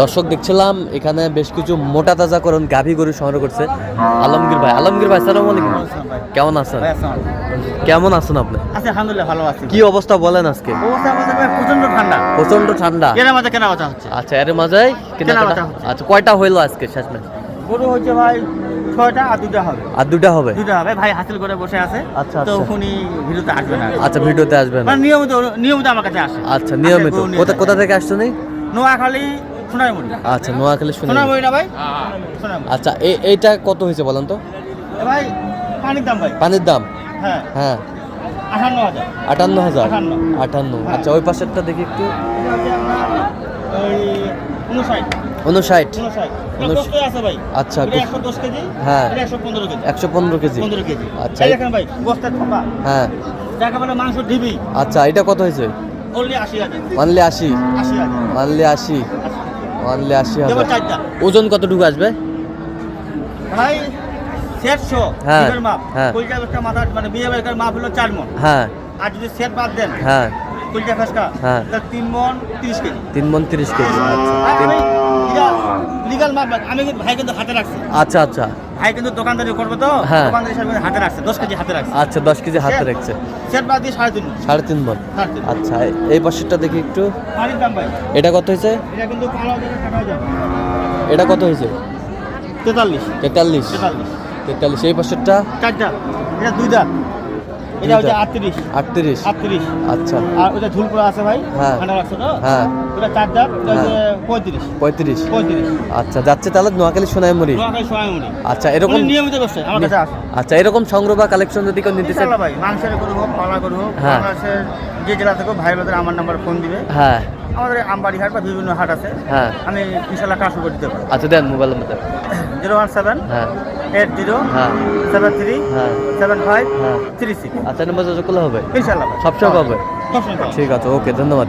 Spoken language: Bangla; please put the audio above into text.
দর্শক দেখছিলাম এখানে বেশ কিছু মোটা তাজাকরণ গাভী গরু সংগ্রহ করছে আলমগীর ভাই। আসসালামু আলাইকুম। কেমন আছেন? কেমন আছেন আপনি? আলহামদুলিল্লাহ ভালো আছি। কি অবস্থা বলেন আজকে? অবস্থা আমাদের প্রচন্ড ঠান্ডা। প্রচন্ড ঠান্ডা। এর মাঝে কেনা বেচা হচ্ছে। আচ্ছা এর মাঝে কেনাবেচা হচ্ছে। আচ্ছা কয়টা হইলো আজকে শেষমেশ? গরু হচ্ছে ভাই 6টা আর 2টা হবে। আর দুটা হবে? 2টা হবে। ভাই হাসিল করে বসে আছে। আচ্ছা, তো আচ্ছা। উনি ভিডিওতে আসবে না। আচ্ছা ভিডিওতে আসবেন। মানে নিয়মিত আমার কাছে আসে। আচ্ছা নিয়মিত। গরু নিয়ে কোথা যায়। কোথা থেকে আসছেন? নোয়াখালী সোনাইমুড়ি। আচ্ছা নোয়াখালী শুনে। সোনাইমুড়ি না ভাই? সোনাইমুড়ি। আচ্ছা এইটা কত হয়েছে বলেন তো? এ ভাই পানির দাম ভাই। পানির দাম? হ্যাঁ হ্যাঁ 58,000। 58,000। 58 58। হ্যাঁ। আচ্ছা ওই পাশেরটা দেখি একটু। এটা হচ্ছে আপনার ওই 59 59। 59 দশ কেজি আছে ভাই। আচ্ছা, এটা 110 কেজি। হ্যাঁ। এটা 115 কেজি। 115 কেজি। 15 কেজি। আচ্ছা এই দেখেন ভাই গোস্তের থোপা। হ্যাঁ যাকে বলে মাংস ঢিবি। আচ্ছা এটা কত হয়েছে? only 80,000। অনলি 80। 80,000। অনলি 80। অনলি 80,000। যেমন চারটা। ওজন কতটুকু আসবে? ভাই 700 হ্যাঁ, বিঘের মাপ। হ্যাঁ। কলজা ফেসকা মাথা মানে বিয়ে বাড়ির মাপ হলো 4 মণ। হ্যাঁ আর যদি সেট বাদ দেন হ্যাঁ কলজা ফেসকা হ্যাঁ। তাহলে 3 মণ 30 কেজি। 3 মণ 30 কেজি। আচ্ছা আর আমি লিগাল মাপ আমি কিন্তু ভাই কিন্তু হাতে রাখছি। আচ্ছা আচ্ছা ভাই কিন্তু দোকানদারি করবে তো হ্যাঁ। দোকানদারি হিসাবে হাতে রাখছে 10 কেজি হাতে রাখছে। আচ্ছা 10 কেজি হাতে রাখছে। সেট বাদ দিয়ে 3.5 মণ। 3.5 মণ। 3.5 আচ্ছা এই পাশেরটা দেখি একটু। পানির দাম ভাই। এটা কত হয়েছে? এটা কিন্তু কালো দেখে কাটা যাবে। এটা কত হয়েছে? 43 43। 43 43। এই পাশেরটা? চারটা। এটা 2 দাঁত। এটা হচ্ছে 38 38। 38। আচ্ছা আর ওটা ঝুলপুরা আছে ভাই। হ্যাঁ। ঠান্ডা রাখছে তো? হ্যাঁ ওটা 4 দাঁত। এটা হচ্ছে 35 35। 35। আচ্ছা যাচ্ছে তাহলে নোয়াখালী সোনাইমুড়ি। নোয়াখালী সোনাইমুড়ি। আচ্ছা এরকম নিয়মিত ব্যবসায়ী আমার কাছে আসে। আচ্ছা এরকম সংগ্রহ বা কালেকশন যদি কেউ নিতে চান? ইনশাআল্লাহ ভাই মাংসের গরু হোক পালা গরু হোক হ্যাঁ। বাংলাদেশের যে জেলা থেকে ভাই বোনেরা আমার নাম্বার ফোন দিবে। হ্যাঁ আমাদের আমবাড়ি হাট বা বিভিন্ন হাট আছে। হ্যাঁ আমি ইনশাআল্লাহ কাজ করে দিতে পারবো। আচ্ছা দেন মোবাইল নাম্বার। 017 হ্যাঁ 80 হ্যাঁ 73 হ্যাঁ 75 হ্যাঁ 36। আচ্ছা নাম্বার যোগাযোগ করলে হবে? ইনশাআল্লাহ ভাই সবসময় পাবে? সবসময় পাবো। ঠিক আছে ওকে ধন্যবাদ।